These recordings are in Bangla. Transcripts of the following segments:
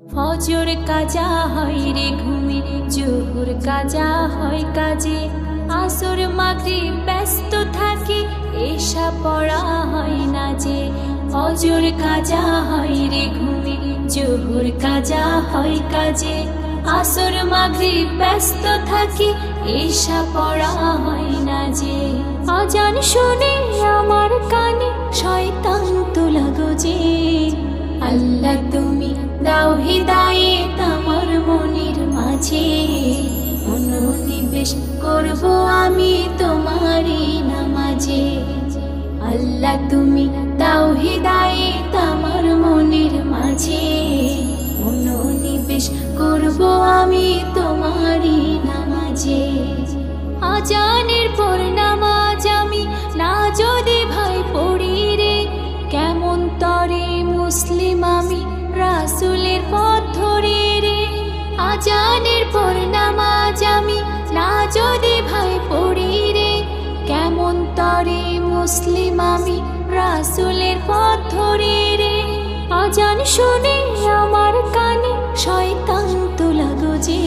ফজর কাজা হয় রে ঘুমে, জোহর কাজা হয় কাজে, আসর মাগরিব ব্যস্ত থাকি, এশা পড়া হয় না যে। ফজর কাজা হয় রে ঘুমে, জোহর কাজা হয় কাজে, আসর মাগরিব ব্যস্ত থাকি, এশা পড়া হয় না যে। আজান শুনে আমার কানে শয়তান তো লাগো যে। আল্লাহ তুমি দাও হিদায়েত আমার মনের মাঝে, মনোনিবেশ করব আমি তোমারই নামাজে। আল্লাহ তুমি দাও হিদায়েত আমার মনের মাঝে, মনোনিবেশ করব আমি তোমারই নামাজে। আজানের পর নামাজ আমি না যদি ভাই পড়ি রে, কেমন তরে মুসলিম আমি রাসূলের পথ ধরে রে। আজানের পর নামাজ আমি না যদি ভাই পড়ি রে, কেমন তরে মুসলিম আমি রাসূলের পথ ধরে রে। আজান শুনে আমার কানে শয়তান তো লাগো যে।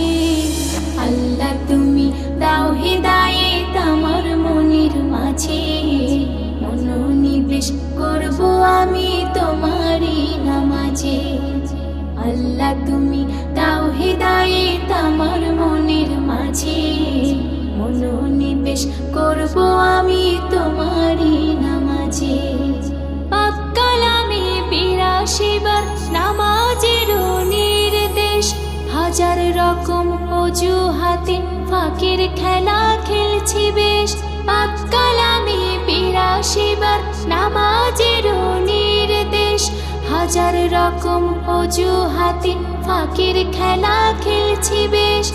আল্লাহ তুমি দাও হিদায়েত আমার মনের মাঝে, মনোনিবেশ করব আমি তোমারই নামাজে। আল্লাহ তুমি দাও হিদায়েত আমার মনের মাঝে, মনোনিবেশ করব আমি তোমারই নামাজে। পাক কালামে ৮২ বার নামাজের নির্দেশ, হাজার রকম অজুহাতে ফাঁকের খেলা খেলছি বেশ। পাক কালামে ৮২ বার নামাজের নির্দেশ, হাজার রকম অজুহাতে ফাঁকের খেলা খেলছি বেশ।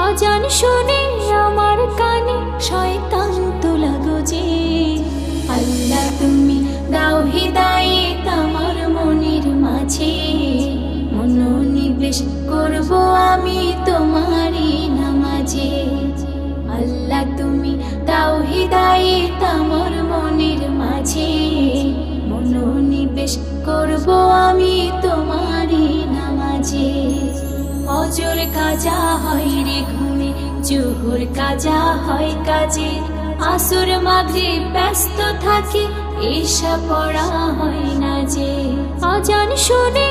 আজান শুনে আমার কানে শয়তান তো লাগো যে। আল্লাহ তুমি দাও হিদায়েত আমার মনের মাঝে, মনোনিবেশ করব আমি তোমারই নামাজে। আল্লাহ তুমি দাও হিদায়েত আমার মনের মাঝে, মনোনিবেশ করব আমি তোমারই নামাজে। ফজর কাজা হয় রে ঘুমে, জোহর কাজা হয় কাজে, আসর মাগরিব ব্যস্ত থাকি, এশা পড়া হয় না যে। আজান শুনে